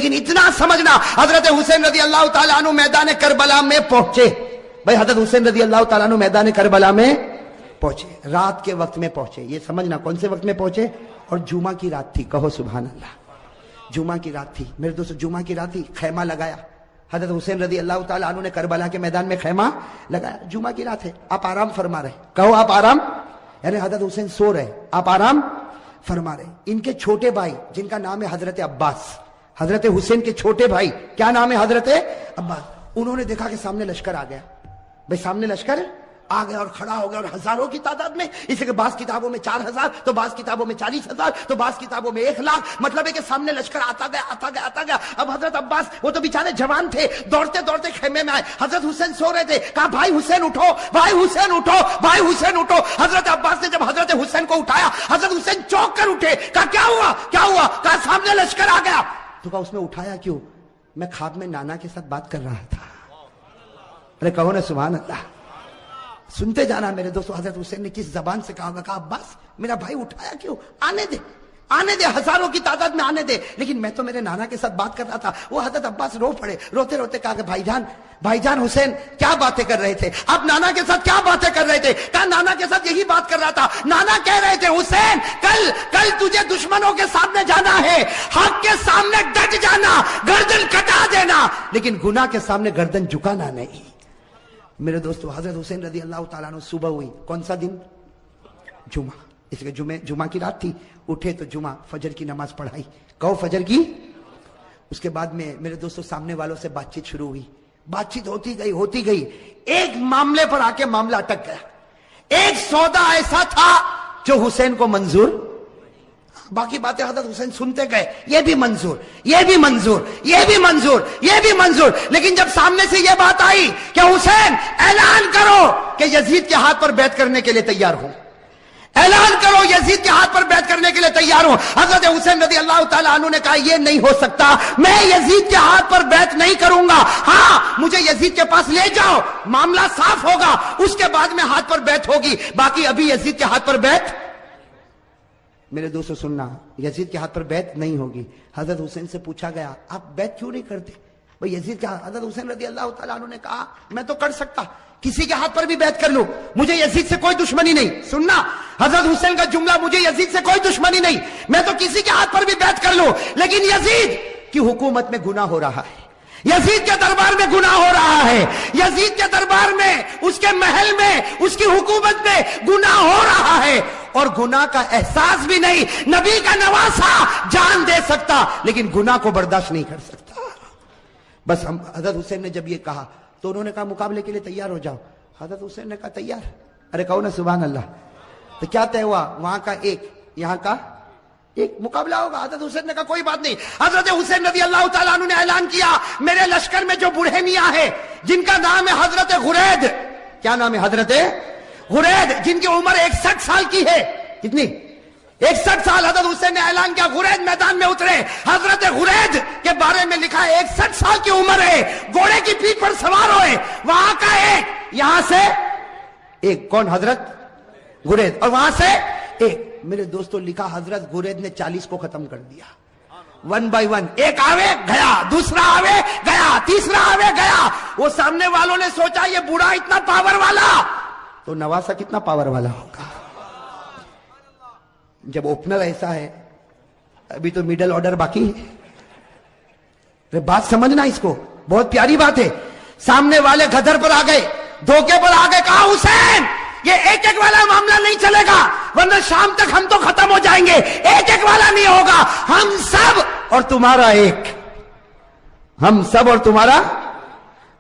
لیکن اتنا سمجھنا حضرت حسین رضی اللہ تعالیٰ عنہ میدان کربلا میں پہنچے. بھائی حضرت حسین رضی اللہ تعالیٰ عنہ میدان کربلا میں پہنچے, رات کے وقت میں پہنچے. یہ سمجھنا کون سے وقت میں پہنچے, اور جمعہ کی رات تھی. کہو سبحان اللہ. جمعہ کی رات تھی میرے دوستو, جمعہ کی رات تھی. خیمہ لگایا حضرت حسین رضی اللہ تعالیٰ عنہ نے کربلا کے میدان میں خیمہ لگایا. جمعہ کی رات ہے, آپ آرام فرما رہے. کہو آپ آرام, یعنی حضرت حسین سو رہے, آپ آرام فرما رہے. ان کے چھوٹے بھائی جن کا نام ہے حضرت عباس, حضرت حسین کے چھوٹے بھائی کیا نام ہے, حضرت عباس, انہوں نے دیکھا کہ سامنے لشکر آ گیا. بھئی سامنے لشکر آ گیا اور کھڑا ہو گیا, اور ہزاروں کی تعداد میں. اسی کہ بعض کتابوں میں 4000, تو بعض کتابوں میں 40,000, تو بعض کتابوں میں 1,00,000. مطلب ہے کہ سامنے لشکر آتا گیا آتا گیا آتا گیا. اب حضرت عباس وہ تو بیچارے جوان تھے, دوڑتے دوڑتے خیمے میں آئے. حضرت حسین سو رہے تھے. کہا بھائی حسین اٹھو, بھائی حسین اٹھو, بھائی حسین اٹھو. حضرت عباس نے جب حضرت حسین کو اٹھایا, حضرت حسین چونک کر اٹھے. کہا کیا ہوا کیا ہوا؟ کہا سامنے لشکر آ گیا. تو کہا اس میں اٹھایا کیوں؟ میں خواب میں نانا کے ساتھ بات کر رہا تھا. ارے کہو نا سبحان اللہ. سنتے جانا میرے دوستو, حضرت حسین نے کس زبان سے کہا. کہا عباس میرا بھائی اٹھایا کیوں؟ آنے دے آنے دے, ہزاروں کی تعداد میں آنے دے, لیکن میں تو میرے نانا کے ساتھ بات کر رہا تھا. وہ حضرت عباس رو پڑے, روتے روتے کہا کہ بھائی جان حسین کیا باتیں کر رہے تھے آپ, نانا کے ساتھ کیا باتیں کر رہے تھے؟ کہا نانا کے ساتھ یہی بات کر رہا تھا. نانا کہہ رہے تھے حسین کل تجھے دشمنوں کے سامنے جانا ہے, حق کے سامنے ڈٹ جانا, گردن کٹا دینا, لیکن گناہ کے سامنے گردن جھکانا نہیں. میرے دوستو حضرت حسین رضی اللہ تعالیٰ عنہ صبح ہوئی, کون سا دن؟ جمعہ. اس لیے جمعہ کی رات تھی. اٹھے تو جمعہ فجر کی نماز پڑھائی. کہو فجر کی. اس کے بعد میں میرے دوستو سامنے والوں سے بات چیت شروع ہوئی. بات چیت ہوتی گئی. ایک معاملے پر آ کے معاملہ اٹک گیا. ایک سودا ایسا تھا جو حسین کو منظور, باقی باتیں حضرت حسین سنتے گئے, یہ بھی منظور, یہ بھی منظور, یہ بھی منظور, یہ بھی منظور. لیکن جب سامنے سے یہ بات آئی کہ حسین اعلان کرو کہ یزید کے ہاتھ پر بیعت کرنے کے لیے تیار ہوں, اعلان کرو یزید کے ہاتھ پر بیعت کرنے کے لیے تیار ہوں. حضرت حسین رضی اللہ تعالیٰ عنہ نے کہا یہ نہیں ہو سکتا, میں یزید کے ہاتھ پر بیعت نہیں کروں گا. ہاں مجھے یزید کے پاس لے جاؤ, معاملہ صاف ہوگا, اس کے بعد میں ہاتھ پر بیعت ہوگی, باقی ابھی یزید کے ہاتھ پر بیعت. میرے دوستو سننا, یزید کے ہاتھ پر بیعت نہیں ہوگی. حضرت حسین سے پوچھا گیا آپ بیعت کیوں نہیں کرتے بھئی یزید کے ہاتھ؟ حضرت حسین رضی اللہ تعالیٰ عنہ نے کہا میں تو کر سکتا, کسی کے ہاتھ پر بھی بیعت کر لوں, مجھے یزید سے کوئی دشمنی نہیں. سننا حضرت حسین کا جملہ, مجھے یزید سے کوئی دشمنی نہیں, میں تو کسی کے ہاتھ پر بھی بیعت کر لوں, لیکن یزید کی حکومت میں گناہ ہو رہا ہے, یزید کے دربار میں گناہ ہو رہا ہے, یزید کے دربار میں, اس کے محل میں, اس کی حکومت میں گناہ ہو رہا ہے, اور گناہ کا احساس بھی نہیں. نبی کا نواسا جان دے سکتا لیکن گناہ کو برداشت نہیں کر سکتا. بس حضرت حسین نے جب یہ کہا تو انہوں نے کہا مقابلے کے لیے تیار ہو جاؤ. حضرت حسین نے کہا تیار. ارے کہو نا سبحان اللہ. تو کیا طے ہوا؟ وہاں کا ایک, یہاں کا ایک, مقابلہ ہوگا. حضرت حسین نے کہا کوئی بات نہیں. حضرت حسین رضی اللہ تعالیٰ عنہ نے اعلان کیا میرے لشکر میں جو بوڑھے میاں ہے جن کا نام ہے حضرت غرید. کیا نام ہے؟ حضرت غرید, جن کی عمر 61 سال کی ہے. کتنی؟ 61 سال. حضرت حسین نے اعلان کیا غرید میدان میں اترے. حضرت غرید کے بارے میں لکھا ہے 61 سال کی عمر ہے, گھوڑے کی پیٹھ پر سوار ہوئے. وہاں کا ایک, یہاں سے ایک, کون؟ حضرت غرید, اور وہاں سے ایک. میرے دوستو لکھا حضرت غرید نے 40 کو ختم کر دیا, 1 by 1. ایک آوے گیا, دوسرا آوے گیا, تیسرا آوے گیا. وہ سامنے والوں نے سوچا یہ بوڑھا اتنا پاور والا, تو نواسا کتنا پاور والا ہوگا. جب اوپنر ایسا ہے, ابھی تو میڈل آرڈر باقی ہے. بات سمجھنا اس کو, بہت پیاری بات ہے. سامنے والے گدر پر آ گئے, دھوکے پر آ گئے. کہا حسین یہ ایک ایک والا معاملہ نہیں چلے گا, ورنہ شام تک ہم تو ختم ہو جائیں گے. ایک ایک والا نہیں ہوگا, ہم سب اور تمہارا ایک, ہم سب اور تمہارا.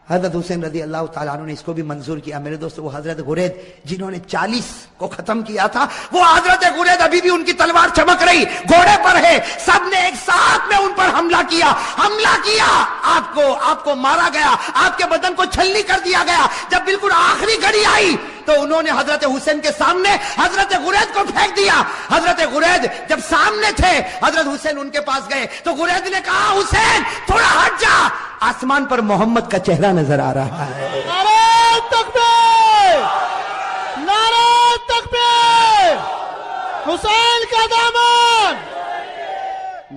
حضرت حسین رضی اللہ تعالیٰ عنہ نے اس کو بھی منظور کیا. میرے دوستو وہ حضرت غرید جنہوں نے 40 کو ختم کیا تھا, وہ حضرت غرید ابھی بھی ان کی تلوار چمک رہی, گھوڑے پر ہے. سب نے ایک ساتھ میں ان پر حملہ کیا. آپ کو مارا گیا, آپ کے بدن کو چھلنی کر دیا گیا. جب بالکل آخری گھڑی آئی تو انہوں نے حضرت حسین کے سامنے حضرت غرید کو پھینک دیا. حضرت غرید جب سامنے تھے, حضرت حسین ان کے پاس گئے تو غرید نے کہا حسین تھوڑا ہٹ جا, آسمان پر محمد کا چہرہ نظر آ رہا ہے. نعرہ تکبیر, نعرہ تکبیر, حسین کا دامن.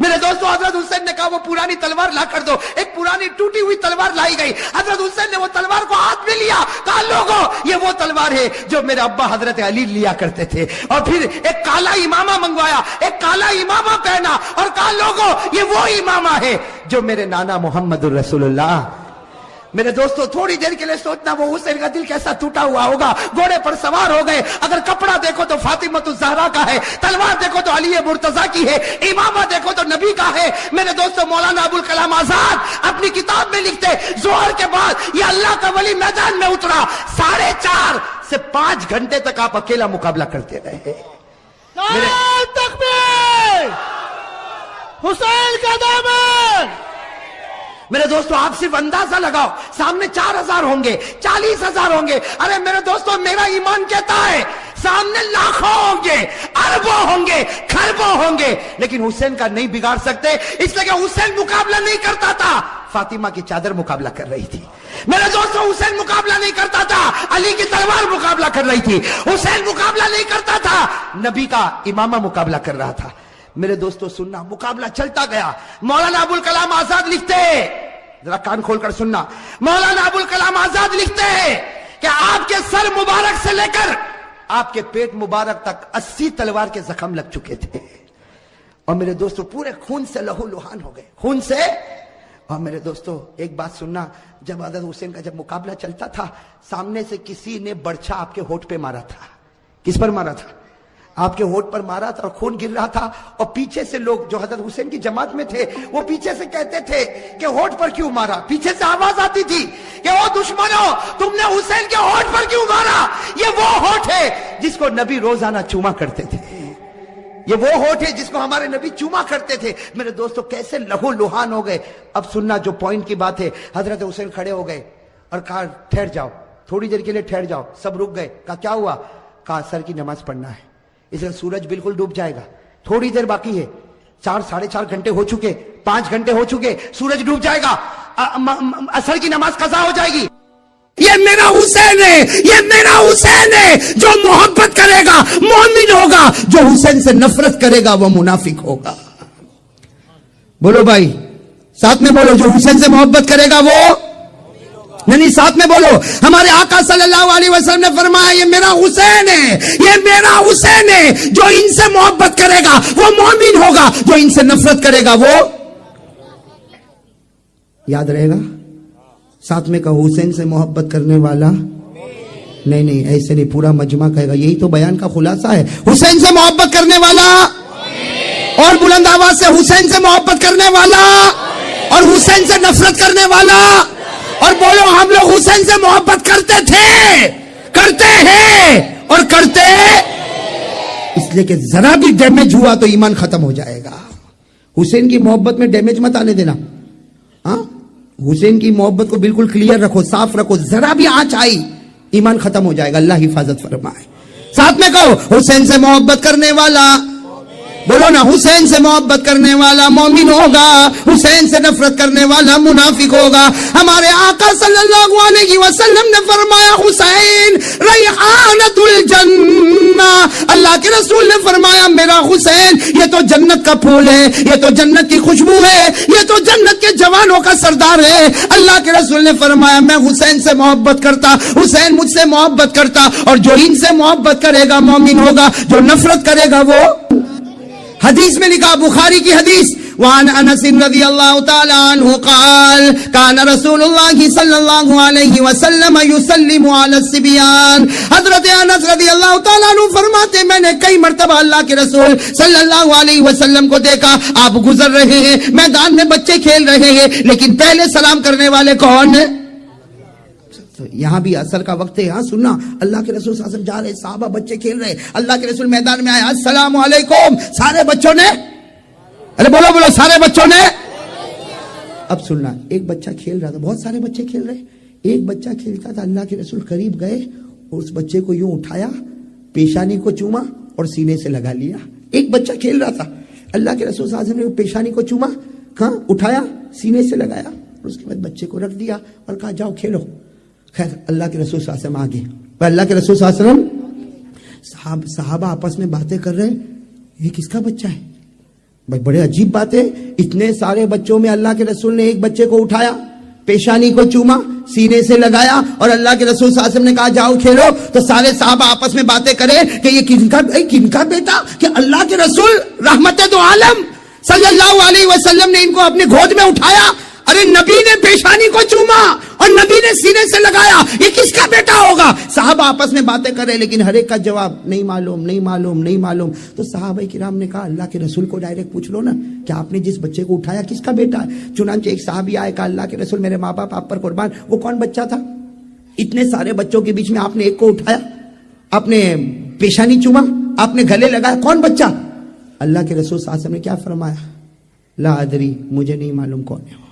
میرے دوستوں حضرت حسین نے کہا وہ پرانی تلوار لا کر دو. ایک پرانی ٹوٹی ہوئی تلوار لائی گئی. حضرت حسین نے وہ تلوار کو ہاتھ میں لیا, کہا لوگوں یہ وہ تلوار ہے جو میرے ابا حضرت علی لیا کرتے تھے. اور پھر ایک کالا امامہ منگوایا, ایک کالا امامہ پہنا اور کہا لوگوں یہ وہ امامہ ہے جو میرے نانا محمد الرسول اللہ. میرے دوستو تھوڑی دیر کے لیے سوچنا وہ حسین کا دل کیسا ٹوٹا ہوا ہوگا. گھوڑے پر سوار ہو گئے. اگر کپڑا دیکھو تو فاطمہ الزہرا کا ہے, تلوار دیکھو تو علی مرتضیٰ کی ہے, امامہ دیکھو تو نبی کا ہے. میرے دوستو مولانا ابوالکلام آزاد اپنی کتاب میں لکھتے ظہر کے بعد یہ اللہ کا ولی میدان میں اترا, 4.5 سے 5 گھنٹے تک آپ اکیلا مقابلہ کرتے رہے. نعرہ تکبیر, حسین کا دامن. میرے دوستو آپ صرف اندازہ لگاؤ, سامنے 4,000 ہوں گے, 40,000 ہوں گے. ارے میرے دوستو میرا ایمان کہتا ہے سامنے لاکھوں ہوں گے, اربوں ہوں گے, کھربوں ہوں گے, لیکن حسین کا نہیں بگاڑ سکتے, اس لیے کہ حسین مقابلہ نہیں کرتا تھا, فاطمہ کی چادر مقابلہ کر رہی تھی. میرے دوستو حسین مقابلہ نہیں کرتا تھا, علی کی تلوار مقابلہ کر رہی تھی. حسین مقابلہ نہیں کرتا تھا, نبی کا امامہ مقابلہ کر رہا تھا. میرے دوستو سننا, مقابلہ چلتا گیا. مولانا ابوالکلام آزاد لکھتے ہیں, ذرا کان کھول کر سننا, مولانا ابوالکلام آزاد لکھتے ہیں کہ آپ کے سر مبارک سے لے کر آپ کے پیٹ مبارک تک 80 تلوار کے زخم لگ چکے تھے. اور میرے دوستو پورے خون سے لہو لہان ہو گئے, خون سے. اور میرے دوستو ایک بات سننا, جب حضرت حسین کا جب مقابلہ چلتا تھا, سامنے سے کسی نے برچھا آپ کے ہونٹ پہ مارا تھا. کس پر مارا تھا؟ آپ کے ہونٹ پر مارا تھا اور خون گر رہا تھا. اور پیچھے سے لوگ جو حضرت حسین کی جماعت میں تھے وہ پیچھے سے کہتے تھے کہ ہونٹ پر کیوں مارا. پیچھے سے آواز آتی تھی کہ او دشمنوں تم نے حسین کے ہونٹ پر کیوں مارا, یہ وہ ہونٹ ہے جس کو نبی روزانہ چوما کرتے تھے, یہ وہ ہونٹ ہے جس کو ہمارے نبی چوما کرتے تھے. میرے دوستو کیسے لہو لہان ہو گئے. اب سننا جو پوائنٹ کی بات ہے, حضرت حسین کھڑے ہو گئے اور کہا ٹھہر جاؤ, تھوڑی دیر کے لیے ٹھہر جاؤ. سب رک گئے. کہا کیا ہوا؟ کہا سر کی نماز پڑھنا ہے, اس لیے سورج بالکل ڈوب جائے گا, تھوڑی دیر باقی ہے, 4-4.5 گھنٹے ہو چکے, 5 گھنٹے ہو چکے, سورج ڈوب جائے گا, عصر کی نماز قضا ہو جائے گی. یہ میرا حسین ہے, یہ میرا حسین ہے, جو محبت کرے گا مومن ہوگا, جو حسین سے نفرت کرے گا وہ منافق ہوگا. بولو بھائی ساتھ میں بولو, جو حسین سے محبت کرے گا وہ نہیں, ساتھ میں بولو. ہمارے آقا صلی اللہ علیہ وسلم نے فرمایا یہ میرا حسین ہے, یہ میرا حسین ہے, جو ان سے محبت کرے گا وہ مومن ہوگا, جو ان سے نفرت کرے گا وہ. یاد رہے گا, ساتھ میں کہو حسین سے محبت کرنے والا نہیں, ایسے نہیں, پورا مجمع کہے گا. یہی تو بیان کا خلاصہ ہے, حسین سے محبت کرنے والا, اور بلند آواز سے حسین سے محبت کرنے والا, اور حسین سے نفرت کرنے والا. اور بولو ہم لوگ حسین سے محبت کرتے تھے, کرتے ہیں اور کرتے, اس لیے کہ ذرا بھی ڈیمیج ہوا تو ایمان ختم ہو جائے گا. حسین کی محبت میں ڈیمیج مت آنے دینا. ہاں, حسین کی محبت کو بالکل کلیئر رکھو, صاف رکھو, ذرا بھی آنچ آئی ایمان ختم ہو جائے گا. اللہ حفاظت فرمائے. ساتھ میں کہو حسین سے محبت کرنے والا, بولو نا, حسین سے محبت کرنے والا مومن ہوگا, حسین سے نفرت کرنے والا منافق ہوگا. ہمارے آقا صلی اللہ علیہ وسلم نے فرمایا حسین ریحانۃ الجنہ, اللہ کے رسول نے فرمایا میرا حسین یہ تو جنت کا پھول ہے, یہ تو جنت کی خوشبو ہے, یہ تو جنت کے جوانوں کا سردار ہے. اللہ کے رسول نے فرمایا میں حسین سے محبت کرتا, حسین مجھ سے محبت کرتا, اور جو ان سے محبت کرے گا مومن ہوگا, جو نفرت کرے گا وہ. حدیث میں لکھا, بخاری کی حدیث, وعن انس رضی اللہ تعالی عنہ قال کان رسول اللہ صلی اللہ علیہ وسلم یسلم علی الصبیان. حضرت انس رضی اللہ تعالی عنہ فرماتے میں نے کئی مرتبہ اللہ کے رسول صلی اللہ علیہ وسلم کو دیکھا, آپ گزر رہے ہیں, میدان میں بچے کھیل رہے ہیں, لیکن پہلے سلام کرنے والے کون ہیں؟ یہاں بھی اثر کا وقت ہے. ہاں سننا, اللہ کے رسول صلی اللہ علیہ وسلم جا رہے, صحابہ بچے کھیل رہے, اللہ کے رسول میدان میں آئے, السلام علیکم, سارے بچوں نے, ارے بولو بولو, سارے بچوں نے. اب سننا, ایک بچہ کھیل رہا تھا, بہت سارے بچے کھیل رہے, ایک بچہ کھیلتا تھا, اللہ کے رسول قریب گئے اور اس بچے کو یوں اٹھایا, پیشانی کو چوما اور سینے سے لگا لیا. ایک بچہ کھیل رہا تھا, اللہ کے رسول صلی اللہ علیہ وسلم نے پیشانی کو چوما, کہاں اٹھایا, سینے سے لگایا, اور اس کے بعد بچے کو رکھ دیا اور کہا جاؤ کھیلو. خیر اللہ کے رسول صلی اللہ علیہ وسلم آگے, اللہ کے رسول صلی اللہ علیہ وسلم, صحابہ آپس میں باتیں کر رہے, یہ کس کا بچہ ہے, بھائی بڑے عجیب بات ہے، اتنے سارے بچوں میں اللہ کے رسول نے ایک بچے کو اٹھایا، پیشانی کو چوما، سینے سے لگایا، اور اللہ کے رسول صلی اللہ علیہ وسلم نے کہا جاؤ کھیلو. تو سارے صحابہ آپس میں باتیں کرے کہ یہ کن کا بیٹا، کہ اللہ کے رسول رحمت دو عالم صلی اللہ علیہ وسلم نے ان کو اپنے گود میں اٹھایا. ارے نبی نے پیشانی کو چوما اور نبی نے سینے سے لگایا، یہ کس کا بیٹا ہوگا؟ صحابہ آپس میں باتیں کرے، لیکن ہر ایک کا جواب نہیں معلوم نہیں معلوم نہیں معلوم. تو صحابہ کرام نے کہا اللہ کے رسول کو ڈائریکٹ پوچھ لو نا کہ آپ نے جس بچے کو اٹھایا کس کا بیٹا ہے. چنانچہ ایک صحابی آئے، کہا اللہ کے رسول میرے ماں باپ آپ پر قربان، وہ کون بچہ تھا؟ اتنے سارے بچوں کے بیچ میں آپ نے ایک کو اٹھایا، آپ نے پیشانی چوما، آپ نے گلے لگایا، کون بچہ؟ اللہ کے رسول صلی اللہ علیہ وسلم نے کیا فرمایا؟ لا ادری، مجھے نہیں معلوم کون ہے.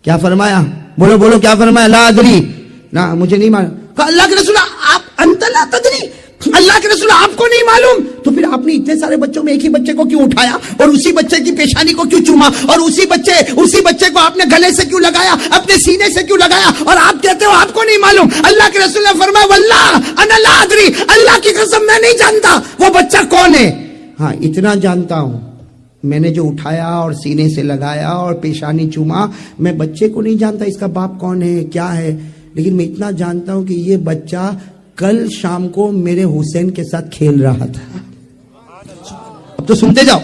کیا فرمایا؟ بولو بولو، کیا فرمایا؟ لا ادری، نہ مجھے نہیں معلوم. کہا اللہ کے رسول آپ انت لا تدری، اللہ کے رسول آپ کو نہیں معلوم، تو پھر آپ نے اتنے سارے بچوں میں ایک ہی بچے کو کیوں اٹھایا اور اسی بچے کی پیشانی کو کیوں چوما اور اسی بچے کو آپ نے گلے سے کیوں لگایا، اپنے سینے سے کیوں لگایا، اور آپ کہتے ہو آپ کو نہیں معلوم؟ اللہ کے رسول نے فرمایا واللہ انا لا ادری، اللہ کی قسم میں نہیں جانتا وہ بچہ کون ہے. ہاں اتنا جانتا ہوں، میں نے جو اٹھایا اور سینے سے لگایا اور پیشانی چوما، میں بچے کو نہیں جانتا اس کا باپ کون ہے کیا ہے، لیکن میں اتنا جانتا ہوں کہ یہ بچہ کل شام کو میرے حسین کے ساتھ کھیل رہا تھا. اب تو سنتے جاؤ،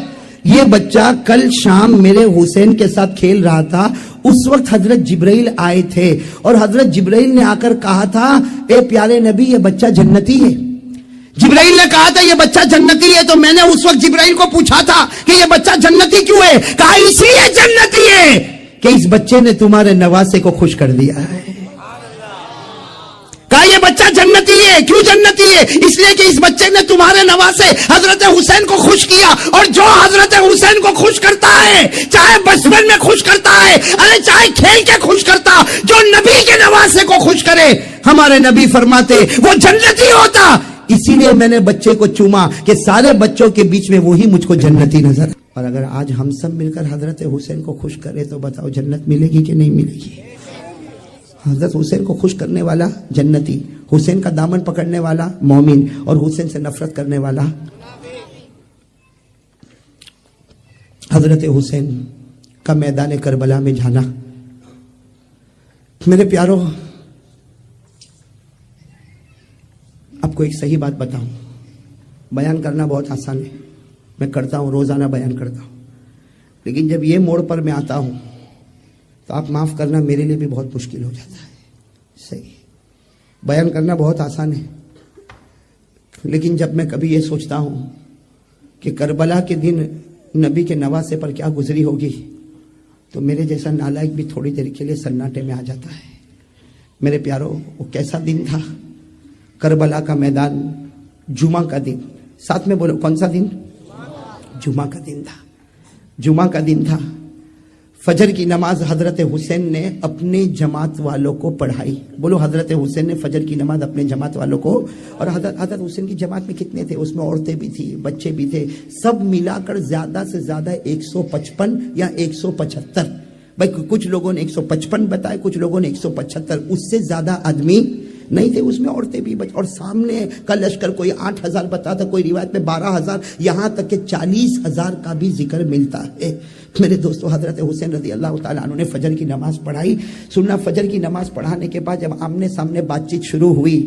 یہ بچہ کل شام میرے حسین کے ساتھ کھیل رہا تھا. اس وقت حضرت جبرائیل آئے تھے اور حضرت جبرائیل نے آ کر کہا تھا اے پیارے نبی یہ بچہ جنتی ہے. جبرائیل نے کہا تھا یہ بچہ جنتی ہے، تو میں نے اس وقت جبرائیل کو پوچھا تھا کہ یہ بچہ جنتی کیوں ہے؟ کہا اس لیے جنتی ہے کہ اس بچے نے تمہارے نواسے کو خوش کر دیا ہے. کہا یہ بچہ جنتی ہے، کیوں جنتی ہے؟ اس لیے کہ اس بچے نے تمہارے نواسے حضرت حسین کو خوش کیا، اور جو حضرت حسین کو خوش کرتا ہے، چاہے بچپن میں خوش کرتا ہے، ارے چاہے کھیل کے خوش کرتا، جو نبی کے نواسے کو خوش کرے، ہمارے نبی فرماتے وہ جنتی ہوتا. اسی لیے میں نے بچے کو چوما کہ سارے بچوں کے بیچ میں وہی مجھ کو جنتی نظر. اور اگر آج ہم سب مل کر حضرت حسین کو خوش کرے تو بتاؤ جنت ملے گی کہ نہیں ملے گی؟ حضرت حسین کو خوش کرنے والا جنتی، حسین کا دامن پکڑنے والا مومن، اور حسین سے نفرت کرنے والا. حضرت حسین کا میدان کربلا میں جانا. میرے پیارو، آپ کو ایک صحیح بات بتاؤں، بیان کرنا بہت آسان ہے، میں کرتا ہوں، روزانہ بیان کرتا ہوں، لیکن جب یہ موڑ پر میں آتا ہوں تو آپ معاف کرنا میرے لیے بھی بہت مشکل ہو جاتا ہے. صحیح، بیان کرنا بہت آسان ہے، لیکن جب میں کبھی یہ سوچتا ہوں کہ کربلا کے دن نبی کے نواسے پر کیا گزری ہوگی تو میرے جیسا نالائق بھی تھوڑی دیر کے لیے سناٹے میں آ جاتا ہے. میرے پیارو، وہ کیسا دن تھا؟ کربلا کا میدان، جمعہ کا دن. ساتھ میں بولو کون سا دن؟ جمعہ کا دن تھا. جمعہ کا دن تھا. فجر کی نماز حضرت حسین نے اپنے جماعت والوں کو پڑھائی. بولو حضرت حسین نے فجر کی نماز اپنے جماعت والوں کو. اور حضرت حسین کی جماعت میں کتنے تھے؟ اس میں عورتیں بھی تھی، بچے بھی تھے، سب ملا کر زیادہ سے زیادہ 155 یا 175. بھائی کچھ لوگوں نے 155 بتائے، کچھ لوگوں نے 175. اس سے زیادہ آدمی نہیں تھے، اس میں عورتیں بھی اور سامنے کا لشکر کوئی 8000 بتاتا، کوئی روایت میں 12000، یہاں تک کہ 40000 کا بھی ذکر ملتا ہے. میرے دوستو، حضرت حسین رضی اللہ تعالیٰ عنہ نے فجر کی نماز پڑھائی. سننا، فجر کی نماز پڑھانے کے بعد جب آمنے سامنے بات چیت شروع ہوئی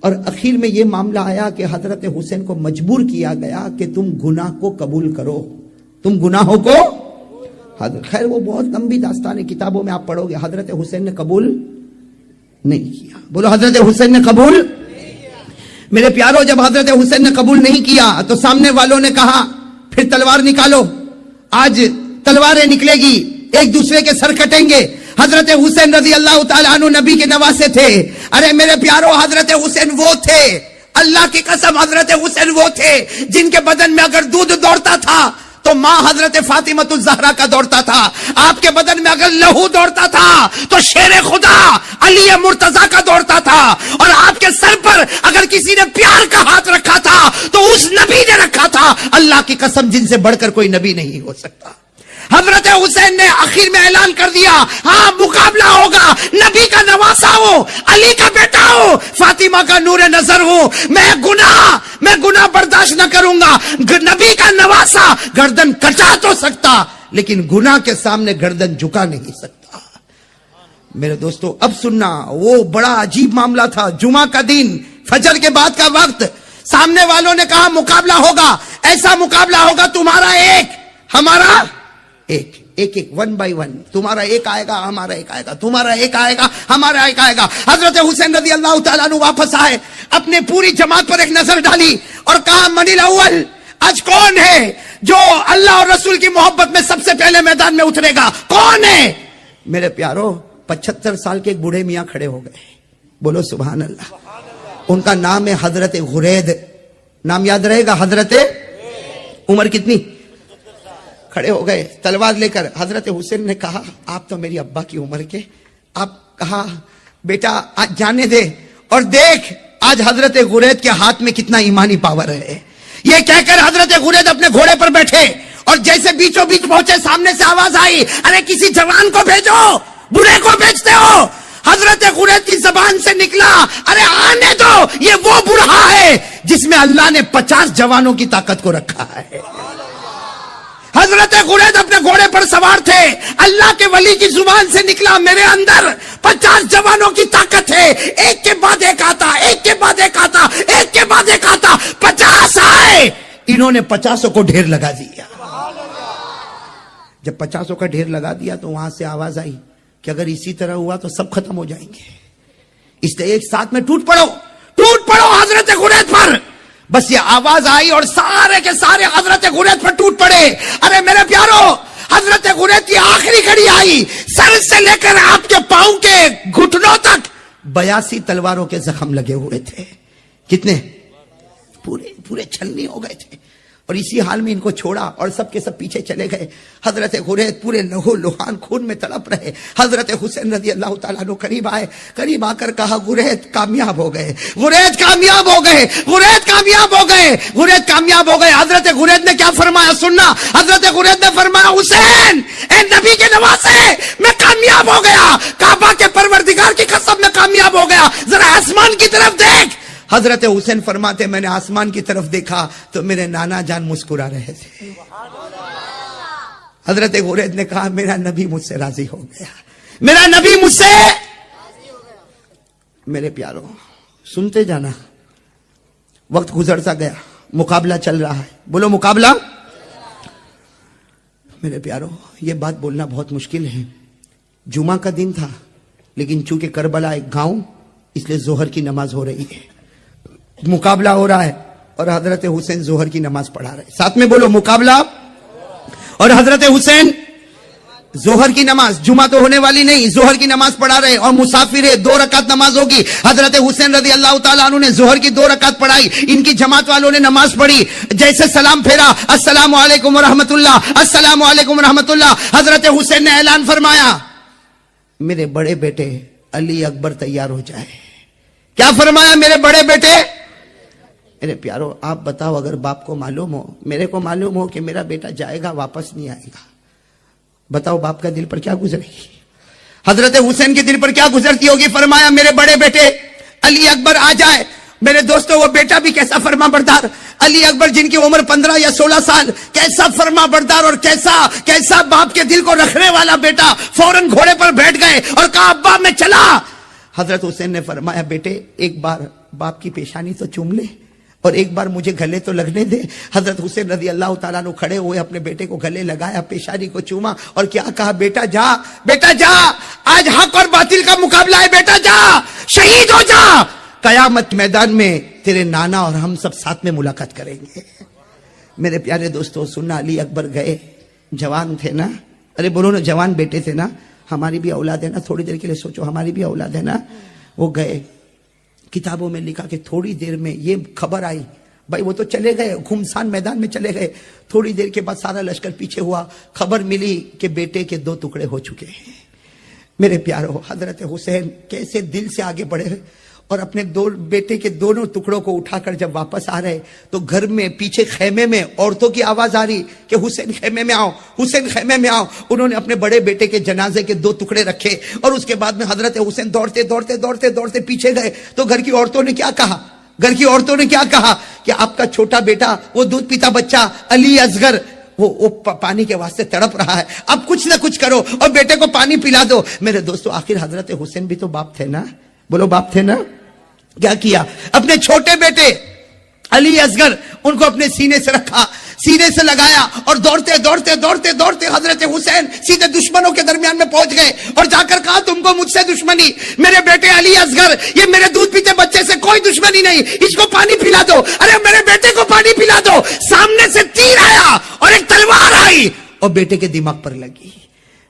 اور اخیر میں یہ معاملہ آیا کہ حضرت حسین کو مجبور کیا گیا کہ تم گناہ کو قبول کرو، تم گناہوں کو. خیر وہ بہت لمبی داستان ہے، کتابوں میں آپ پڑھو گے. حضرت حسین نے قبول نہیں کیا. بولو حضرت حسین نے قبول. میرے پیارو، جب حضرت حسین نے قبول نہیں کیا تو سامنے والوں نے کہا پھر تلوار نکالو، آج تلواریں نکلے گی، ایک دوسرے کے سر کٹیں گے. حضرت حسین رضی اللہ تعالیٰ عنہ نبی کے نواسے تھے. ارے میرے پیارو، حضرت حسین وہ تھے، اللہ کی قسم حضرت حسین وہ تھے جن کے بدن میں اگر دودھ دوڑتا تھا تو ماں حضرت فاطمہ الزہرا کا دوڑتا تھا. آپ کے بدن میں اگر لہو دوڑتا تھا تو شیر خدا علی مرتضیٰ کا دوڑتا تھا. اور آپ کے سر پر اگر کسی نے پیار کا ہاتھ رکھا تھا تو اس نبی نے رکھا تھا. اللہ کی قسم جن سے بڑھ کر کوئی نبی نہیں ہو سکتا. حضرت حسین نے آخر میں اعلان کر دیا ہاں مقابلہ ہوگا، نبی کا نواسا ہوں، علی کا بیٹا ہوں، فاطمہ کا نور نظر ہوں، میں گناہ برداشت نہ کروں گا۔ نبی کا نواسا گردن کٹا تو سکتا لیکن گناہ کے سامنے گردن جھکا نہیں سکتا۔ میرے دوستو اب سننا، وہ بڑا عجیب معاملہ تھا، جمعہ کا دن، فجر کے بعد کا وقت، سامنے والوں نے کہا مقابلہ ہوگا، ایسا مقابلہ ہوگا تمہارا ایک ہمارا ایک، ون بائی ون، تمہارا ایک آئے گا ہمارا ایک آئے گا، تمہارا ایک آئے گا ہمارا ایک آئے گا۔ حضرت حسین رضی اللہ تعالیٰ عنہ واپس آئے، اپنے پوری جماعت پر ایک نظر ڈالی اور کہا من الاول، آج کون ہے جو اللہ اور رسول کی محبت میں سب سے پہلے میدان میں اترے گا؟ کون ہے؟ میرے پیارو 75 سال کے ایک بوڑھے میاں کھڑے ہو گئے، بولو سبحان اللہ۔ ان کا نام ہے حضرت غرید، نام یاد رہے گا، حضرت عمر کتنی؟ کھڑے ہو گئے تلوار لے کر۔ حضرت حسین نے کہا آپ تو میری ابا کی عمر کے، آپ کہا بیٹا آج جانے دے اور دیکھ آج حضرت غرید کے ہاتھ میں کتنا ایمانی پاور ہے۔ یہ کہہ کر حضرت غرید اپنے گھوڑے پر بیٹھے اور جیسے بیچوں بیچ پہنچے سامنے سے آواز آئی ارے کسی جوان کو بھیجو، بوڑھے کو بیچتے ہو۔ حضرت غرید کی زبان سے نکلا ارے آنے دو، یہ وہ بوڑھا ہے جس میں اللہ نے 50 جوانوں کی طاقت کو رکھا ہے۔ حضرت غرید اپنے گھوڑے پر سوار تھے، اللہ کے ولی کی زبان سے نکلا میرے اندر 50 جوانوں کی طاقت ہے، ایک کے بعد ایک آتا، ایک کے بعد ایک آتا، ایک کے بعد ایک آتا، 50 آئے، انہوں نے 50 کو ڈھیر لگا دیا۔ جب 50 کا ڈھیر لگا دیا تو وہاں سے آواز آئی کہ اگر اسی طرح ہوا تو سب ختم ہو جائیں گے، اس لیے ایک ساتھ میں ٹوٹ پڑو حضرت غرید پر۔ بس یہ آواز آئی اور سارے کے سارے حضرت غرید پر ٹوٹ پڑے۔ ارے میرے پیارو، حضرت غرید کی آخری گھڑی آئی، سر سے لے کر آپ کے پاؤں کے گھٹنوں تک 82 تلواروں کے زخم لگے ہوئے تھے۔ کتنے؟ پورے چھلنی ہو گئے تھے۔ اور اسی حال میں ان کو چھوڑا اور سب کے سب پیچھے چلے گئے۔ حضرت غرید پورے لہو لہان خون میں تڑپ رہے۔ حضرت حسین رضی اللہ تعالیٰ عنہ قریب آئے، قریب آ کر کہا غرید کامیاب ہو گئے، غرید کامیاب ہو گئے، غرید کامیاب ہو گئے، غرید کامیاب ہو گئے۔ حضرت غرید نے کیا فرمایا سننا، حضرت غرید نے فرمایا حسین اے نبی کے نواسے میں کامیاب ہو گیا، کعبہ کے پروردگار کی قسم میں کامیاب ہو گیا، ذرا آسمان کی طرف دیکھ۔ حضرت حسین فرماتے میں نے آسمان کی طرف دیکھا تو میرے نانا جان مسکرا رہے تھے۔ حضرت غرید نے کہا میرا نبی مجھ سے راضی ہو گیا، میرا نبی مجھ سے۔ میرے پیاروں سنتے جانا، وقت گزرتا گیا، مقابلہ چل رہا ہے، بولو مقابلہ۔ میرے پیاروں یہ بات بولنا بہت مشکل ہے، جمعہ کا دن تھا لیکن چونکہ کربلا ایک گاؤں اس لیے ظہر کی نماز ہو رہی ہے، مقابلہ ہو رہا ہے اور حضرت حسین ظہر کی نماز پڑھا رہے، ساتھ میں بولو مقابلہ۔ اور حضرت حسین ظہر کی نماز، جمعہ تو ہونے والی نہیں، ظہر کی نماز پڑھا رہے اور مسافر ہے، 2 رکعت نماز ہوگی۔ حضرت حسین رضی اللہ تعالیٰ عنہ نے ظہر کی 2 رکعت پڑھائی، ان کی جماعت والوں نے نماز پڑھی، جیسے سلام پھیرا السلام علیکم ورحمت اللہ، السلام علیکم ورحمت اللہ، حضرت حسین نے اعلان فرمایا میرے بڑے بیٹے علی اکبر تیار ہو جائے۔ کیا فرمایا؟ میرے بڑے بیٹے۔ میرے پیارو آپ بتاؤ، اگر باپ کو معلوم ہو، میرے کو معلوم ہو کہ میرا بیٹا جائے گا واپس نہیں آئے گا، بتاؤ باپ کا دل پر کیا گزرے گی؟ حضرت حسین کے دل پر کیا گزرتی ہوگی؟ فرمایا میرے بڑے بیٹے علی اکبر آ جائے۔ میرے دوستو وہ بیٹا بھی کیسا فرما بردار، علی اکبر جن کی عمر 15 یا 16 سال، کیسا فرما بردار اور کیسا باپ کے دل کو رکھنے والا بیٹا، فوراً گھوڑے پر بیٹھ گئے اور کہا ابا میں چلا۔ حضرت حسین نے فرمایا بیٹے ایک بار باپ کی پیشانی تو چوم لے اور ایک بار مجھے گلے تو لگنے دے۔ حضرت حسین رضی اللہ تعالیٰ عنہ کھڑے ہوئے، اپنے بیٹے کو گلے لگایا، پیشانی کو چوما اور کیا کہا بیٹا جا، بیٹا جا، آج حق اور باطل کا مقابلہ ہے، بیٹا جا، شہید ہو جا، قیامت میدان میں تیرے نانا اور ہم سب ساتھ میں ملاقات کریں گے۔ میرے پیارے دوستو سننا، علی اکبر گئے، جوان تھے نا، ارے بولو نا جوان بیٹے تھے نا، ہماری بھی اولاد ہے نا، تھوڑی دیر کے لیے سوچو ہماری بھی اولاد ہے نا۔ وہ گئے، کتابوں میں لکھا کہ تھوڑی دیر میں یہ خبر آئی، بھائی وہ تو چلے گئے گھمسان میدان میں چلے گئے، تھوڑی دیر کے بعد سارا لشکر پیچھے ہوا، خبر ملی کہ بیٹے کے 2 ٹکڑے ہو چکے ہیں۔ میرے پیارو حضرت حسین کیسے دل سے آگے بڑھے اور اپنے دو بیٹے کے دونوں ٹکڑوں کو اٹھا کر جب واپس آ رہے تو گھر میں پیچھے خیمے میں عورتوں کی آواز آ رہی کہ حسین خیمے میں آؤ، حسین خیمے میں آؤ. انہوں نے اپنے بڑے بیٹے کے جنازے کے 2 ٹکڑے رکھے اور اس کے بعد میں حضرت حسین دوڑتے دوڑتے دوڑتے دوڑتے پیچھے گئے. تو گھر کی عورتوں نے کیا کہا؟ گھر کی عورتوں نے کیا کہا کہ آپ کا چھوٹا بیٹا، وہ دودھ پیتا بچہ علی اصغر، وہ پانی کے واسطے تڑپ رہا ہے، اب کچھ نہ کچھ کرو اور بیٹے کو پانی پلا دو. میرے دوستو، آخر حضرت حسین بھی تو باپ تھے نا، بولو باپ تھے نا. کیا کیا؟ اپنے چھوٹے بیٹے علی اصغر ان کو اپنے سینے سے رکھا، سینے سے لگایا اور دوڑتے دوڑتے دوڑتے دوڑتے حضرت حسین سیدھے دشمنوں کے درمیان میں پہنچ گئے اور جا کر کہا تم کو مجھ سے دشمنی، میرے بیٹے علی اصغر، یہ میرے دودھ پیتے بچے سے کوئی دشمنی نہیں، اس کو پانی پلا دو. ارے میرے بیٹے کو پانی پلا دو. سامنے سے تیر آیا اور ایک تلوار آئی اور بیٹے کے دماغ پر لگی.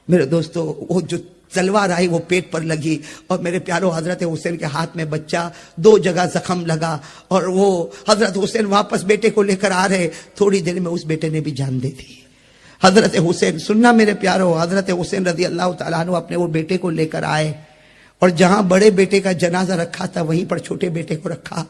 میرے دوستو، وہ جو تلوار آئی وہ پیٹ پر لگی اور میرے پیارو حضرت حسین کے ہاتھ میں بچہ، 2 جگہ زخم لگا اور وہ حضرت حسین واپس بیٹے کو لے کر آ رہے. تھوڑی دیر میں اس بیٹے نے بھی جان دے دی. حضرت حسین، سننا میرے پیارو، حضرت حسین رضی اللہ تعالیٰ عنہ اپنے وہ بیٹے کو لے کر آئے اور جہاں بڑے بیٹے کا جنازہ رکھا تھا وہیں پر چھوٹے بیٹے کو رکھا.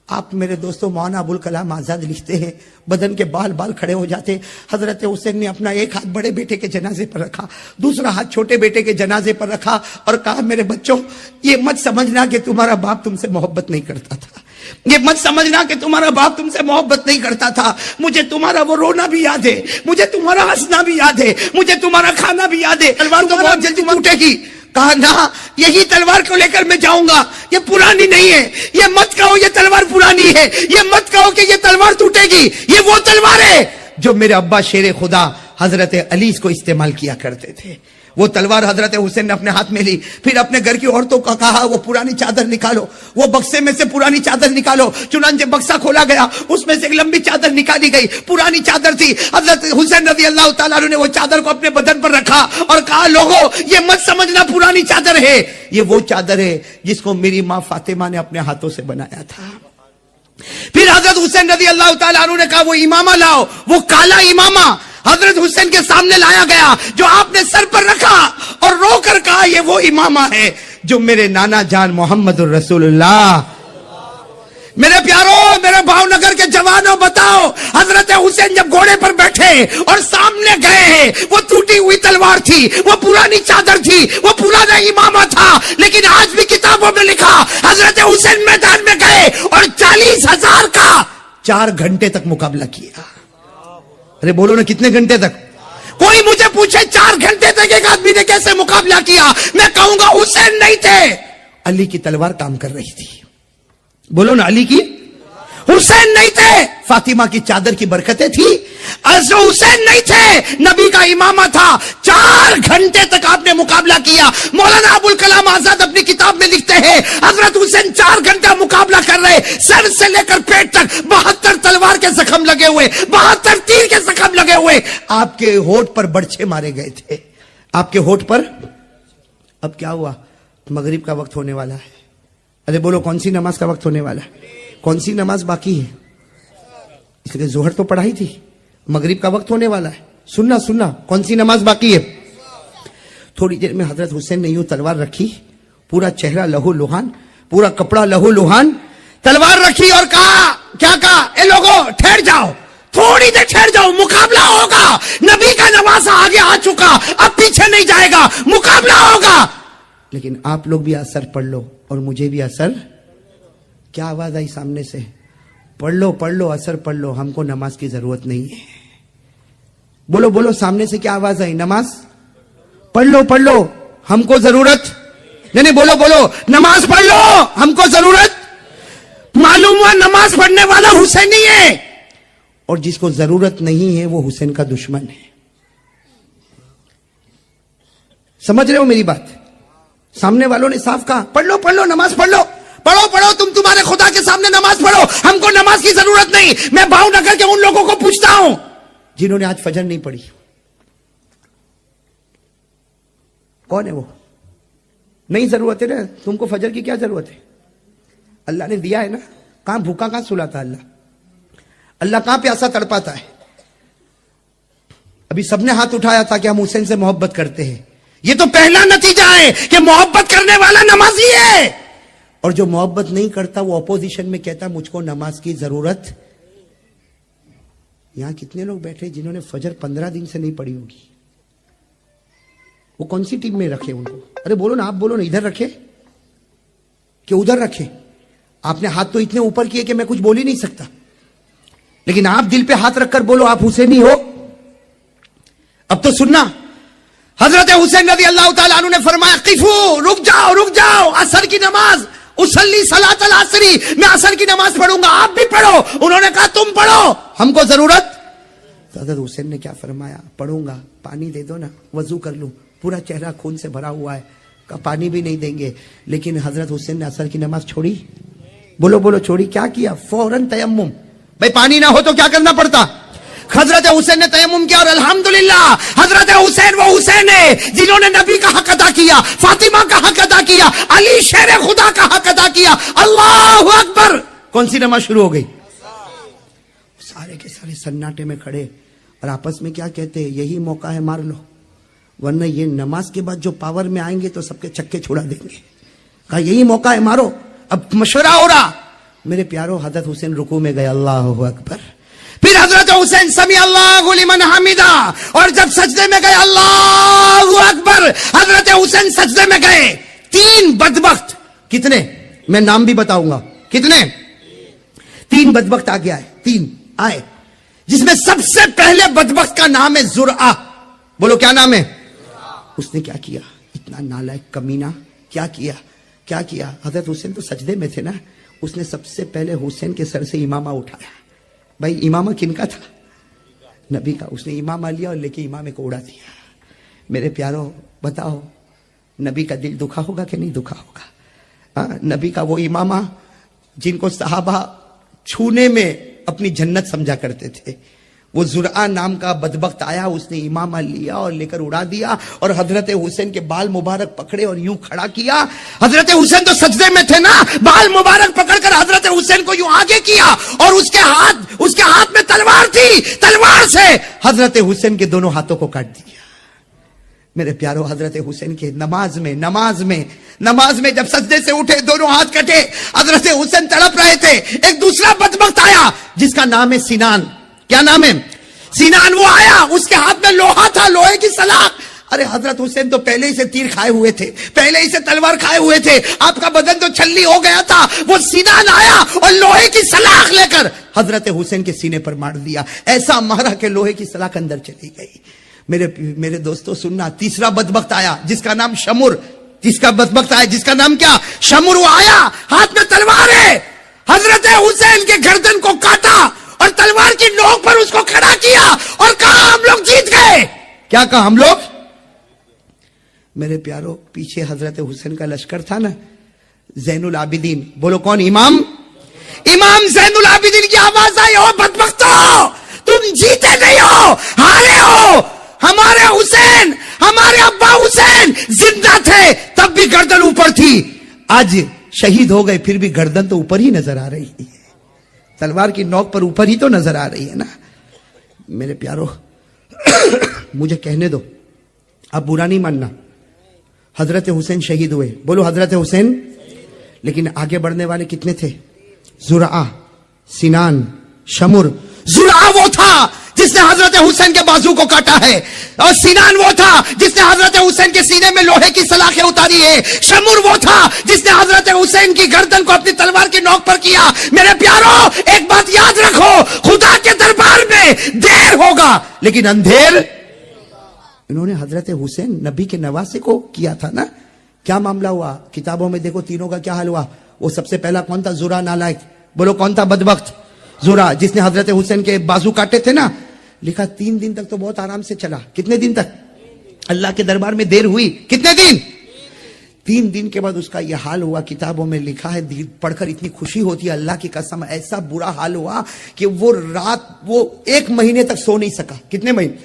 آپ میرے دوستو، مولانا ابوالکلام آزاد لکھتے ہیں بدن کے بال کھڑے ہو جاتے. حضرت حسین نے اپنا ایک ہاتھ بڑے بیٹے کے جنازے پر رکھا، دوسرا ہاتھ چھوٹے بیٹے کے جنازے پر رکھا اور کہا میرے بچوں، یہ مت سمجھنا کہ تمہارا باپ تم سے محبت نہیں کرتا تھا، یہ مت سمجھنا کہ تمہارا باپ تم سے محبت نہیں کرتا تھا. مجھے تمہارا وہ رونا بھی یاد ہے، مجھے تمہارا ہنسنا بھی یاد ہے، مجھے تمہارا کھانا بھی یاد ہے. تلوار تو بہت جلدی ٹوٹے گی. کہا نہ، یہی تلوار کو لے کر میں جاؤں گا، یہ پرانی نہیں ہے. یہ مت کہو یہ تلوار پرانی ہے، یہ مت کہو کہ یہ تلوار ٹوٹے گی. یہ وہ تلوار ہے جو میرے ابا شیر خدا حضرت علی کو استعمال کیا کرتے تھے. وہ تلوار حضرت حسین نے اپنے ہاتھ میں لی. پھر اپنے گھر کی عورتوں کو کہا وہ پرانی چادر نکالو، وہ بکسے میں سے پرانی چادر نکالو. چنانچہ بکسا کھولا گیا، اس میں سے ایک لمبی چادر نکالی گئی، پرانی چادر تھی. حضرت حسین رضی اللہ تعالیٰ عنہ نے وہ چادر کو اپنے بدن پر رکھا اور کہا لوگوں، یہ مت سمجھنا پرانی چادر ہے، یہ وہ چادر ہے جس کو میری ماں فاطمہ نے اپنے ہاتھوں سے بنایا تھا. پھر حضرت حسین رضی اللہ تعالیٰ عنہ نے کہا وہ امامہ لاؤ، وہ کالا امامہ حضرت حسین کے سامنے لایا گیا جو آپ نے سر پر رکھا اور رو کر کہا یہ وہ امامہ ہے جو میرے نانا جان محمد الرسول اللہ. میرے پیارو، میرے بھاؤ نگر کے جوانوں، بتاؤ حضرت حسین جب گھوڑے پر بیٹھے اور سامنے گئے ہیں، وہ ٹوٹی ہوئی تلوار تھی، وہ پرانی چادر تھی، وہ پرانا امامہ تھا، لیکن آج بھی کتابوں میں لکھا حضرت حسین میدان میں گئے اور 40,000 کا 4 گھنٹے تک مقابلہ کیا. ارے بولو نا، کتنے گھنٹے تک؟ کوئی مجھے پوچھے 4 گھنٹے تک ایک آدمی نے کیسے مقابلہ کیا، میں کہوں گا حسین نہیں تھے، علی کی تلوار کام کر رہی تھی. بولو نا، علی کی، حسین نہیں تھے، فاطمہ کی چادر کی برکتیں تھی. حسین نہیں تھے، نبی کا امامہ تھا. 4 گھنٹے تک آپ نے مقابلہ کیا. مولانا ابوالکلام آزاد اپنی کتاب میں لکھتے ہیں حضرت حسین 4 گھنٹہ مقابلہ کر رہے، سر سے لے کر پیٹ تک 72 تلوار کے زخم لگے ہوئے، 72 تیر کے زخم لگے ہوئے. آپ کے ہونٹ پر برچھے مارے گئے تھے، آپ کے ہونٹ پر. اب کیا ہوا؟ مغرب کا وقت ہونے والا ہے. ارے بولو، کون سی نماز کا وقت ہونے والا ہے؟ کون سی نماز باقی ہے؟ اس لیے ظہر تو پڑھائی تھی، مغرب کا وقت ہونے والا ہے. سننا، کون سی نماز باقی ہے؟ تھوڑی دیر میں حضرت حسین نے یوں تلوار رکھی، پورا چہرہ لہو لہان، پورا کپڑا لہو لہان، تلوار رکھی اور کہا، کیا کہا؟ اے لوگوں ٹھہر جاؤ، تھوڑی دیر ٹھہر جاؤ، مقابلہ ہوگا. نبی کا نواسہ آگے آ چکا، اب پیچھے نہیں جائے گا، مقابلہ ہوگا. لیکن آپ لوگ بھی اثر پڑھ لو اور مجھے بھی اثر. کیا آواز آئی سامنے سے؟ پڑھ لو، اثر پڑھ لو، ہم کو نماز کی ضرورت نہیں ہے. بولو، سامنے سے کیا آواز آئی؟ نماز پڑھ لو، ہم کو ضرورت نہیں. بولو، نماز پڑھ لو، ہم کو ضرورت. معلوم ہوا نماز پڑھنے والا حسین ہی ہے اور جس کو ضرورت نہیں ہے وہ حسین کا دشمن ہے. سمجھ رہے ہو میری بات؟ سامنے والوں نے صاف کہا پڑھ لو، نماز پڑھ لو، پڑھو، تم تمہارے خدا کے سامنے نماز پڑھو، ہم کو نماز کی ضرورت نہیں. میں بھاؤ نگر کے ان لوگوں کو پوچھتا ہوں جنہوں نے آج فجر نہیں پڑھی، کون ہے وہ؟ نہیں ضرورت ہے نا، تم کو فجر کی کیا ضرورت ہے؟ اللہ نے دیا ہے نا. کہاں بھوکا کہاں سلاتا اللہ کہاں پیاسا تڑپاتا ہے؟ ابھی سب نے ہاتھ اٹھایا تھا کہ ہم حسین سے محبت کرتے ہیں. یہ تو پہلا نتیجہ ہے کہ محبت کرنے والا نمازی ہے. اور جو محبت نہیں کرتا وہ اپوزیشن میں کہتا مجھ کو نماز کی ضرورت. یہاں کتنے لوگ بیٹھے جنہوں نے فجر 15 دن سے نہیں پڑھی ہوگی؟ وہ کون سی ٹیم میں رکھے ان کو؟ ارے بولو نا، آپ بولو نا، ادھر رکھے کہ ادھر رکھے؟ آپ نے ہاتھ تو اتنے اوپر کیے کہ میں کچھ بول ہی نہیں سکتا، لیکن آپ دل پہ ہاتھ رکھ کر بولو آپ حسینی ہو. اب تو سننا، حضرت حسین رضی اللہ تعالیٰ عنہ نے فرمایا قفو، رک جاؤ رک جاؤ، عصر کی نماز، اصلی صلاۃ العصری، میں عصر کی نماز پڑھوں گا، آپ بھی پڑھو. انہوں نے کہا تم پڑھو، ہم کو ضرورت. تو حضرت حسین نے کیا فرمایا؟ پڑھوں گا، پانی دے دو نا، وضو کر لوں، پورا چہرہ خون سے بھرا ہوا ہے. کہا پانی بھی نہیں دیں گے. لیکن حضرت حسین نے عصر کی نماز چھوڑی؟ بولو بولو چھوڑی. کیا کیا؟ فوراً تیمم. بھائی پانی نہ ہو تو کیا کرنا پڑتا؟ حضرت حسین نے تیمم کیا، اور الحمدللہ حضرت حسین وہ حسین ہے جنہوں نے نبی کا حق ادا کیا، فاطمہ کا حق ادا کیا، علی شیر خدا کا حق ادا کیا. اللہ اکبر. کون سی نماز شروع ہو گئی؟ سارے کے سارے سناٹے میں کھڑے اور آپس میں کیا کہتے ہیں؟ یہی موقع ہے، مار لو، ورنہ یہ نماز کے بعد جو پاور میں آئیں گے تو سب کے چکے چھڑا دیں گے. کہا یہی موقع ہے، مارو. اب مشورہ ہو رہا. میرے پیارو، حضرت حسین رکوع میں گئے، اللہ اکبر. پھر حضرت حسین سمی اللہ لمن حمیدہ، اور جب سجدے میں گئے، اللہ اکبر، حضرت حسین سجدے میں گئے. 3 بدبخت، کتنے؟ میں نام بھی بتاؤں گا کتنے. 3 بدبخت آگے آئے، 3 آئے، جس میں سب سے پہلے بدبخت کا نام ہے زرعہ. بولو کیا نام ہے؟ اس نے کیا کیا؟ اتنا نالائق کمینہ. کیا کیا؟ حضرت حسین تو سجدے میں تھے نا. اس نے سب سے پہلے حسین کے سر سے امامہ اٹھایا. بھائی امامہ کن کا تھا؟ نبی کا. اس نے امامہ لیا اور لے کے امامے کو اڑا دیا. میرے پیارو بتاؤ، نبی کا دل دکھا ہوگا کہ نہیں دکھا ہوگا؟ نبی کا وہ امامہ جن کو صحابہ چھونے میں اپنی جنت سمجھا کرتے تھے، وہ زرعہ نام کا بدبخت آیا، اس نے امامہ لیا اور لے کر اڑا دیا، اور حضرت حسین کے بال مبارک پکڑے اور یوں کھڑا کیا. حضرت حسین تو سجدے میں تھے نا، بال مبارک پکڑ کر حضرت حسین کو یوں آگے کیا، اور اس کے ہاتھ میں تلوار تھی، تلوار سے حضرت حسین کے دونوں ہاتھوں کو کاٹ دیا. میرے پیارو، حضرت حسین کے نماز میں جب سجدے سے اٹھے، دونوں ہاتھ کٹے، حضرت حسین تڑپ رہے تھے. ایک دوسرا بدبخت آیا جس کا نام ہے سینان. کیا نام ہے؟ سینان. وہ آیا، اس کے ہاتھ میں لوہا تھا، لوہے کی سلاخ. ارے حضرت حسین تو پہلے ہی سے تیر کھائے ہوئے تھے، پہلے ہی سے تلوار کھائے ہوئے تھے، آپ کا بدن تو چھلی ہو گیا تھا. وہ سینان آیا اور لوہے کی سلاخ لے کر حضرت حسین کے سینے پر مار دیا. ایسا مارا کہ لوہے کی سلاخ اندر چلی گئی. میرے دوستو سننا، تیسرا بدبخت آیا جس کا نام شمر. جس کا نام کیا؟ شمر. وہ آیا، ہاتھ میں تلوار ہے، حضرت حسین کے گردن کو کاٹا اور تلوار کی نوک پر اس کو کھڑا کیا اور کہا ہم لوگ جیت گئے. کیا کہا؟ ہم لوگ. میرے پیارو، پیچھے حضرت حسین کا لشکر تھا نا، زین العابدین. بولو کون؟ امام زین العابدین کی آواز آئی، او بدبختو، تم جیتے نہیں ہو، ہارے ہو. ہمارے حسین، ہمارے ابا حسین زندہ تھے تب بھی گردن اوپر تھی، آج شہید ہو گئے پھر بھی گردن تو اوپر ہی نظر آ رہی ہے، تلوار کی نوک پر اوپر ہی تو نظر آ رہی ہے نا. میرے پیارو مجھے کہنے دو، اب برا نہیں ماننا. حضرت حسین شہید ہوئے، بولو حضرت حسین. لیکن آگے بڑھنے والے کتنے تھے؟ زرعہ، سینان، شمر. زرعہ وہ تھا جس نے حضرت حسین کے بازو کو کاٹا ہے، اور سینان وہ تھا جس نے حضرت حسین کے سینے میں لوہے کی سلاخیں اتاری ہے. شمر وہ تھا جس نے حضرت حسین کی گردن کو اپنی تلوار کی نوک پر کیا. میرے پیارو ایک بات یاد رکھو، خدا کے دربار میں دیر ہوگا لیکن اندھیر. انہوں نے حضرت حسین نبی کے نواسے کو کیا تھا نا. کیا معاملہ ہوا؟ کتابوں میں دیکھو تینوں کا کیا حال ہوا. وہ سب سے پہلا کون تھا؟ زرعہ نالائق. بولو کون تھا بدبخت؟ زرعہ، جس نے حضرت حسین کے بازو کاٹے تھے نا. لکھا 3 دن تک تو بہت آرام سے چلا. کتنے دن تک؟ اللہ کے دربار میں دیر ہوئی. کتنے دن؟ 3 دن کے بعد اس کا یہ حال ہوا. کتابوں میں لکھا ہے، پڑھ کر اتنی خوشی ہوتی ہے، اللہ کی قسم ایسا برا حال ہوا کہ وہ 1 مہینے تک سو نہیں سکا. کتنے مہینے؟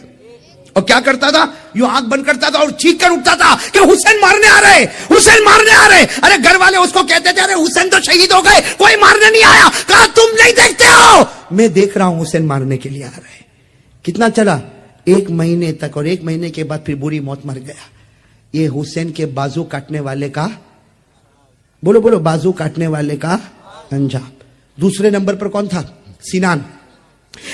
اور کیا کرتا تھا؟ یوں آنکھ بند کرتا تھا اور چیخ کر اٹھتا تھا کہ حسین مارنے آ رہے، حسین مارنے آ رہے. ارے گھر والے اس کو کہتے تھے ارے حسین تو شہید ہو گئے، کوئی مارنے نہیں آیا. کہا تم نہیں دیکھتے ہو، میں دیکھ رہا ہوں، حسین مارنے کے لیے آ رہے. کتنا چلا؟ 1 مہینے تک. اور 1 مہینے کے بعد پھر بری موت مر گیا. یہ حسین کے بازو کاٹنے والے کا بولو بولو, بازو کاٹنے والے کا انجام. دوسرے نمبر پر کون تھا؟ سینان,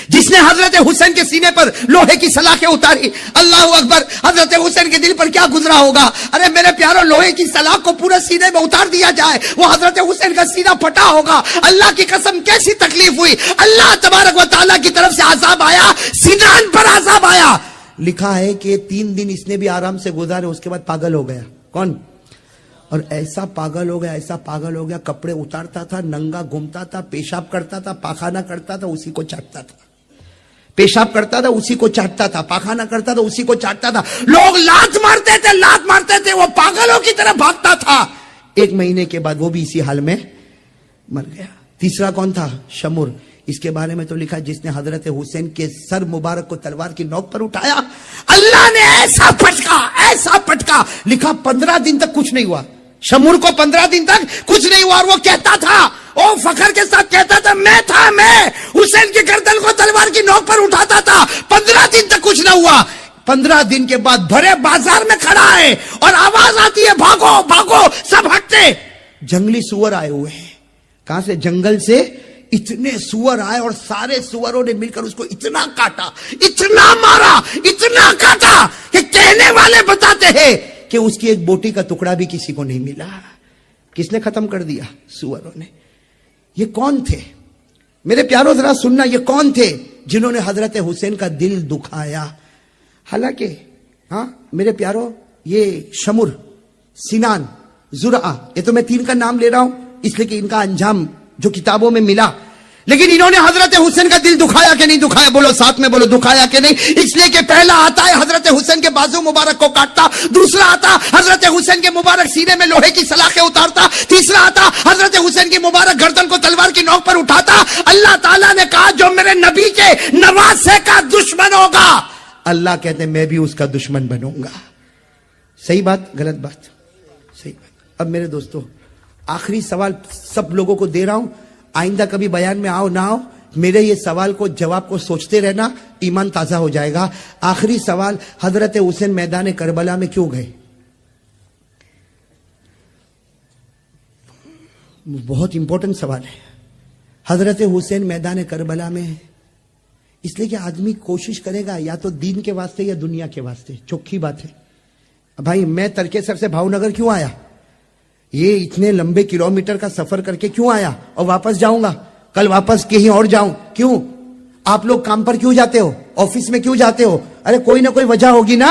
جس نے حضرت حسین کے سینے پر لوہے کی سلاخیں اتاری. اللہ اکبر, حضرت حسین کے دل پر کیا گزرا ہوگا. ارے میرے پیاروں, لوہے کی سلاخ کو پورے سینے میں اتار دیا جائے, وہ حضرت حسین کا سینہ پھٹا ہوگا. اللہ کی قسم کیسی تکلیف ہوئی. اللہ تبارک و تعالیٰ کی طرف سے عذاب آیا, سینان پر عذاب آیا. لکھا ہے کہ 3 دن اس نے بھی آرام سے گزارے, اس کے بعد پاگل ہو گیا. کون؟ اور ایسا پاگل ہو گیا, ایسا پاگل ہو گیا, کپڑے اتارتا تھا, ننگا گھومتا تھا, پیشاب کرتا تھا, پاخانہ کرتا تھا, اسی کو چاٹتا تھا. پیشاب کرتا تھا, اسی کو چاٹتا تھا, پاخانہ کرتا تھا, اسی کو چاٹتا تھا. لوگ لات مارتے تھے, لات مارتے تھے, وہ پاگلوں کی طرح بھاگتا تھا. 1 مہینے کے بعد وہ بھی اسی حال میں مر گیا. تیسرا کون تھا؟ شمر. اس کے بارے میں تو لکھا, جس نے حضرت حسین کے سر مبارک کو تلوار کی نوک پر اٹھایا, اللہ نے ایسا پٹکا, لکھا 15 دن تک کچھ نہیں ہوا. شمر کو 15 دن تک کچھ نہیں ہوا, اور وہ کہتا تھا, او فخر کے ساتھ کہتا تھا, میں حسین کی گردن کو تلوار کی نوک پر اٹھاتا تھا. 15 دن تک کچھ نہ ہوا. 15 دن کے بعد بھرے بازار میں کھڑا ہے اور آواز آتی ہے, بھاگو بھاگو, سب ہٹتے. جنگلی سور آئے ہوئے ہیں. کہاں سے؟ جنگل سے. اتنے سور آئے اور سارے سوروں نے مل کر اس کو اتنا کاٹا, اتنا مارا, اتنا کاٹا کہ کہنے والے بتاتے ہیں کہ اس کی ایک بوٹی کا ٹکڑا بھی کسی کو نہیں ملا. کس نے ختم کر دیا؟ سوروں نے. یہ کون تھے میرے پیاروں؟ ذرا سننا, یہ کون تھے جنہوں نے حضرت حسین کا دل دکھایا؟ حالانکہ ہاں میرے پیاروں, یہ شمر, سینان, زرعہ, یہ تو میں 3 کا نام لے رہا ہوں اس لیے کہ ان کا انجام جو کتابوں میں ملا. لیکن انہوں نے حضرت حسین کا دل دکھایا کہ نہیں دکھایا؟ بولو ساتھ میں بولو, دکھایا کہ نہیں؟ اس لیے کہ پہلا آتا ہے حضرت حسین کے بازو مبارک کو کاٹتا, دوسرا آتا حضرت حسین کے مبارک سینے میں لوہے کی سلاخیں اتارتا, تیسرا آتا حضرت حسین کی مبارک گردن کو تلوار کی نوک پر اٹھاتا. اللہ تعالیٰ نے کہا, جو میرے نبی کے نواسے کا دشمن ہوگا, اللہ کہتے ہیں میں بھی اس کا دشمن بنوں گا. صحیح بات غلط بات؟ صحیح بات. اب میرے دوستو, آخری سوال سب لوگوں کو دے رہا ہوں, آئندہ کبھی بیان میں آؤ نہ آؤ, میرے یہ سوال کو جواب کو سوچتے رہنا, ایمان تازہ ہو جائے گا. آخری سوال, حضرت حسین میدان کربلا میں کیوں گئے؟ بہت امپورٹنٹ سوال ہے. حضرت حسین میدان کربلا میں اس لیے کہ آدمی کوشش کرے گا یا تو دین کے واسطے یا دنیا کے واسطے. چوکھی بات ہے بھائی, میں ترکیسر سے بھاؤ نگر کیوں آیا؟ یہ اتنے لمبے کلومیٹر کا سفر کر کے کیوں آیا؟ اور واپس جاؤں گا, کل واپس کہیں اور جاؤں. کیوں؟ آپ لوگ کام پر کیوں جاتے ہو؟ آفس میں کیوں جاتے ہو؟ ارے کوئی نہ کوئی وجہ ہوگی نا.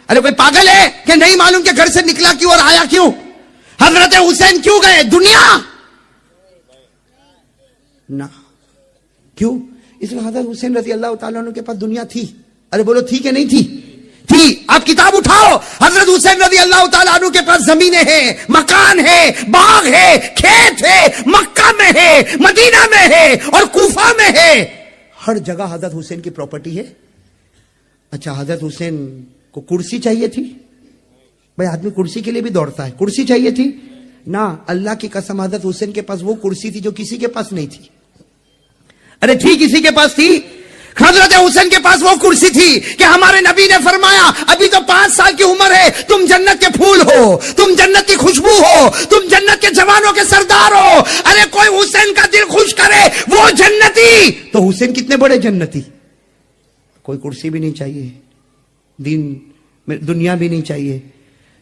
ارے کوئی پاگل ہے کہ نہیں معلوم کہ گھر سے نکلا کیوں اور آیا کیوں؟ حضرت حسین کیوں گئے؟ دنیا نہ. کیوں؟ اس لیے حضرت حسین رضی اللہ تعالیٰ عنہ کے پاس دنیا تھی. ارے بولو تھی کہ نہیں تھی؟ تھی. آپ کتاب اٹھاؤ, حضرت حسین رضی اللہ تعالیٰ عنہ کے پاس زمینیں ہیں, مکان ہے, باغ ہے, کھیت ہے, مکہ میں ہے, مدینہ میں ہے اور کوفہ میں ہے. ہر جگہ حضرت حسین کی پراپرٹی ہے. اچھا, حضرت حسین کو کرسی چاہیے تھی؟ بھائی آدمی کرسی کے لیے بھی دوڑتا ہے, کرسی چاہیے تھی نہ. اللہ کی قسم حضرت حسین کے پاس وہ کرسی تھی جو کسی کے پاس نہیں تھی. ارے تھی, کسی کے پاس تھی. حضرت حسین کے پاس وہ کرسی تھی کہ ہمارے نبی نے فرمایا, ابھی تو 5 سال کی عمر ہے, تم جنت کے پھول ہو, تم جنت کی خوشبو ہو, تم جنت کے جوانوں کے سردار ہو. ارے کوئی حسین کا دل خوش کرے وہ جنتی. تو حسین کتنے بڑے جنتی. کوئی کرسی بھی نہیں چاہیے, دنیا بھی نہیں چاہیے.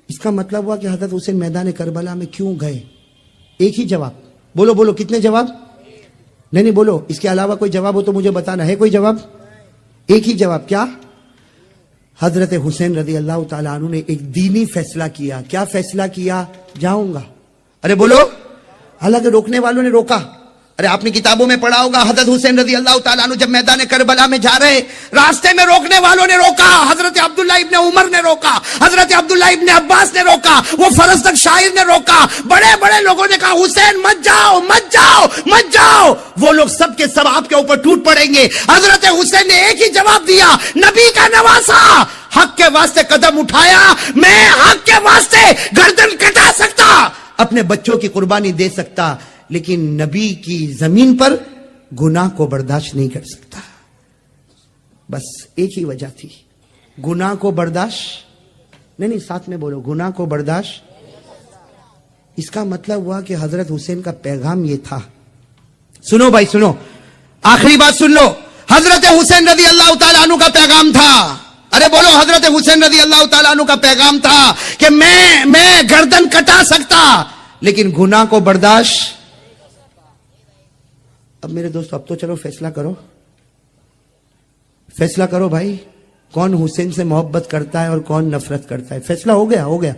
اس کا مطلب ہوا کہ حضرت حسین میدان کربلا میں کیوں گئے؟ ایک ہی جواب. بولو بولو, کتنے جواب؟ نہیں بولو, اس کے علاوہ کوئی جواب ہو تو مجھے بتانا ہے. کوئی جواب؟ ایک ہی جواب. کیا؟ حضرت حسین رضی اللہ تعالیٰ عنہ نے ایک دینی فیصلہ کیا. کیا فیصلہ کیا؟ جاؤں گا. ارے بولو. حالانکہ روکنے والوں نے روکا. ارے آپ نے کتابوں میں پڑھا ہوگا, حضرت حسین رضی اللہ تعالیٰ عنہ جب میدان کربلا میں جا رہے, راستے میں روکنے والوں نے روکا. حضرت عبداللہ ابن عمر نے روکا, حضرت عبداللہ ابن عباس نے روکا, وہ فرزدق شاعر نے روکا, بڑے بڑے لوگوں نے کہا حسین مت جاؤ, مت جاؤ, مت جاؤ. وہ لوگ سب کے سب آپ کے اوپر ٹوٹ پڑیں گے. حضرت حسین نے ایک ہی جواب دیا, نبی کا نواسا, حق کے واسطے قدم اٹھایا, میں حق کے واسطے گردن کٹا سکتا, اپنے بچوں کی قربانی دے سکتا, لیکن نبی کی زمین پر گناہ کو برداشت نہیں کر سکتا. بس ایک ہی وجہ تھی, گناہ کو برداشت نہیں. ساتھ میں بولو, گناہ کو برداشت. اس کا مطلب ہوا کہ حضرت حسین کا پیغام یہ تھا. سنو بھائی سنو, آخری بات سن لو. حضرت حسین رضی اللہ تعالیٰ عنہ کا پیغام تھا, ارے بولو, حضرت حسین رضی اللہ تعالیٰ عنہ کا پیغام تھا کہ میں گردن کٹا سکتا لیکن گناہ کو برداشت. اب میرے دوست اب تو چلو فیصلہ کرو, فیصلہ کرو بھائی, کون حسین سے محبت کرتا ہے اور کون نفرت کرتا ہے. فیصلہ ہو گیا, ہو گیا.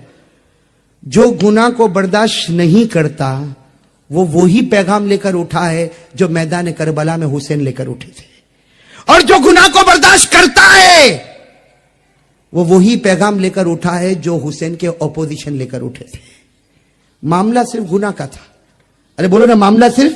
جو گناہ کو برداشت نہیں کرتا وہ وہی پیغام لے کر اٹھا ہے جو میدان کربلا میں حسین لے کر اٹھے تھے, اور جو گناہ کو برداشت کرتا ہے وہ وہی پیغام لے کر اٹھا ہے جو حسین کے اپوزیشن لے کر اٹھے تھے. معاملہ صرف گناہ کا تھا. ارے بولو نا, معاملہ صرف,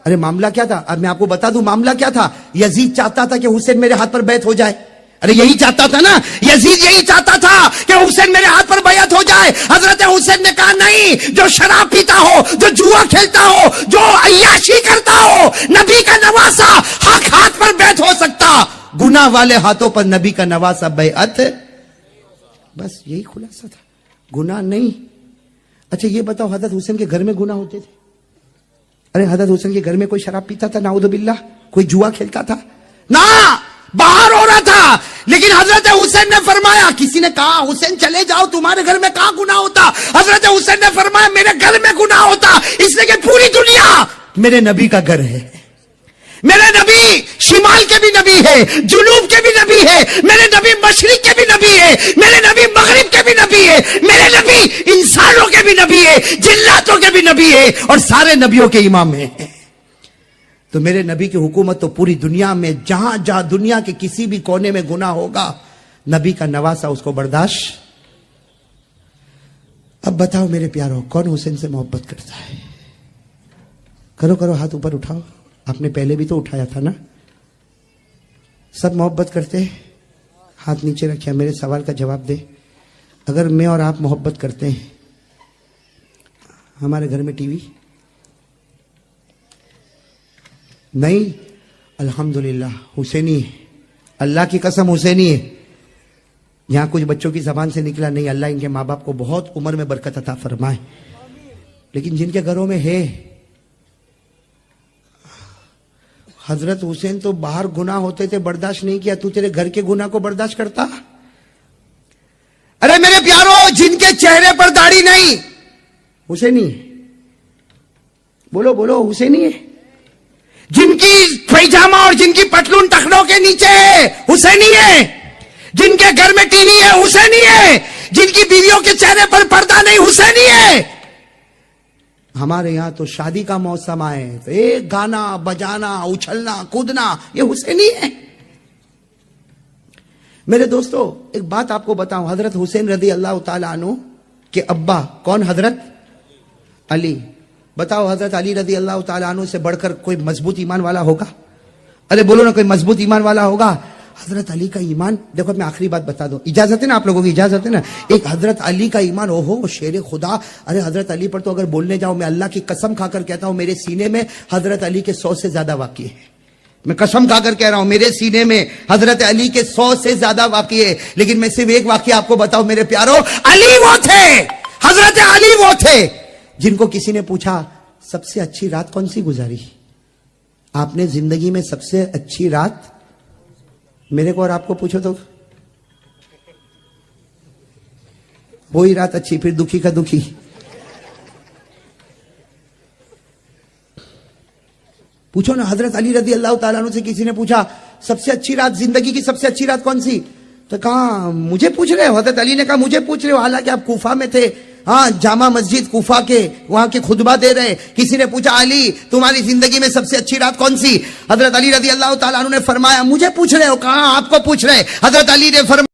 ارے معاملہ کیا تھا؟ اب میں آپ کو بتا دوں معاملہ کیا تھا. یزید چاہتا تھا کہ حسین میرے ہاتھ پر بیعت ہو جائے. ارے یہی چاہتا تھا نا, یزید یہی چاہتا تھا کہ حسین میرے ہاتھ پر بیعت ہو جائے. حضرت حسین نے کہا نہیں, جو شراب پیتا ہو, جو جوا کھیلتا ہو, جو عیاشی کرتا ہو, نبی کا نواسا حق ہاتھ پر بیعت ہو سکتا, گناہ والے ہاتھوں پر نبی کا نواسا بیعت. بس یہی خلاصہ تھا, گناہ نہیں. اچھا یہ بتاؤ, حضرت حسین کے گھر میں گناہ ہوتے تھے؟ ارے حضرت حسین کے گھر میں کوئی شراب پیتا تھا؟ نعوذ باللہ. کوئی جوا کھیلتا تھا؟ نہ, باہر ہو رہا تھا. لیکن حضرت حسین نے فرمایا, کسی نے کہا حسین چلے جاؤ, تمہارے گھر میں کہاں گناہ ہوتا؟ حضرت حسین نے فرمایا میرے گھر میں گناہ ہوتا, اس لیے کہ پوری دنیا میرے نبی کا گھر ہے. میرے نبی شمال کے بھی نبی ہے, جنوب کے بھی نبی ہے, میرے نبی مشرق کے بھی نبی ہے, میرے نبی مغرب کے بھی نبی ہے, میرے نبی انسانوں کے بھی نبی ہے, جناتوں کے بھی نبی ہے, اور سارے نبیوں کے امام ہیں. تو میرے نبی کی حکومت تو پوری دنیا میں, جہاں جہاں دنیا کے کسی بھی کونے میں گناہ ہوگا, نبی کا نواسا اس کو برداشت. اب بتاؤ میرے پیارو, کون حسین سے محبت کرتا ہے؟ کرو کرو, ہاتھ اوپر اٹھاؤ. آپ نے پہلے بھی تو اٹھایا تھا نا. سب محبت کرتے؟ ہاتھ نیچے رکھیا. میرے سوال کا جواب دے. اگر میں اور آپ محبت کرتے ہیں, ہمارے گھر میں ٹی وی نہیں؟ الحمدللہ حسینی ہے, اللہ کی قسم حسینی ہے. یہاں کچھ بچوں کی زبان سے نکلا نہیں, اللہ ان کے ماں باپ کو بہت عمر میں برکت عطا فرمائے. لیکن جن کے گھروں میں ہے, حضرت حسین تو باہر گناہ ہوتے تھے برداشت نہیں کیا, تو تیرے گھر کے گناہ کو برداشت کرتا؟ ارے میرے پیارو, جن کے چہرے پر داڑھی نہیں حسینی ہے. بولو بولو, حسینی ہے. جن کی پیجامہ اور جن کی پتلون ٹخنوں کے نیچے ہے حسینی ہے. جن کے گھر میں ٹی وی ہے حسینی ہے. جن کی بیویوں کے چہرے پر پردہ نہیں حسینی ہے. ہمارے یہاں تو شادی کا موسم آئے تو ایک گانا بجانا, اچھلنا کودنا, یہ حسینی ہے. میرے دوستو ایک بات آپ کو بتاؤں, حضرت حسین رضی اللہ تعالیٰ عنہ کے ابا کون؟ حضرت علی. بتاؤ حضرت علی رضی اللہ تعالیٰ عنہ سے بڑھ کر کوئی مضبوط ایمان والا ہوگا؟ ارے بولو نا, کوئی مضبوط ایمان والا ہوگا؟ حضرت علی کا ایمان دیکھو, میں آخری بات بتا دوں, اجازت ہے نا آپ لوگوں کی؟ اجازت ہے نا؟ ایک حضرت علی کا ایمان, اوہو شیر خدا. ارے حضرت علی پر تو اگر بولنے جاؤ, میں اللہ کی قسم کھا کر کہتا ہوں میرے سینے میں حضرت علی کے 100 سے زیادہ واقعے ہیں. میں قسم کھا کر کہہ رہا ہوں, میرے سینے میں حضرت علی کے 100 سے زیادہ واقعے ہیں. لیکن میں صرف ایک واقعہ آپ کو بتاؤں میرے پیارو, علی وہ تھے, حضرت علی وہ تھے جن کو کسی نے پوچھا سب سے اچھی رات کون سی گزاری آپ نے زندگی میں؟ سب سے اچھی رات میرے کو اور آپ کو پوچھو تو وہی رات اچھی, پھر دکھی کا دکھی. پوچھو نا, حضرت علی رضی اللہ تعالیٰ عنہ سے کسی نے پوچھا سب سے اچھی رات, زندگی کی سب سے اچھی رات کون سی؟ تو کہا مجھے پوچھ رہے ہو؟ حضرت علی نے کہا مجھے پوچھ رہے ہو, حالانکہ آپ کوفہ میں تھے, ہاں جامع مسجد کوفہ کے وہاں کے خطبہ دے رہے. کسی نے پوچھا علی تمہاری زندگی میں سب سے اچھی رات کون سی؟ حضرت علی رضی اللہ تعالیٰ عنہ نے فرمایا مجھے پوچھ رہے ہو؟ کہاں آپ کو پوچھ رہے. حضرت علی نے فرمایا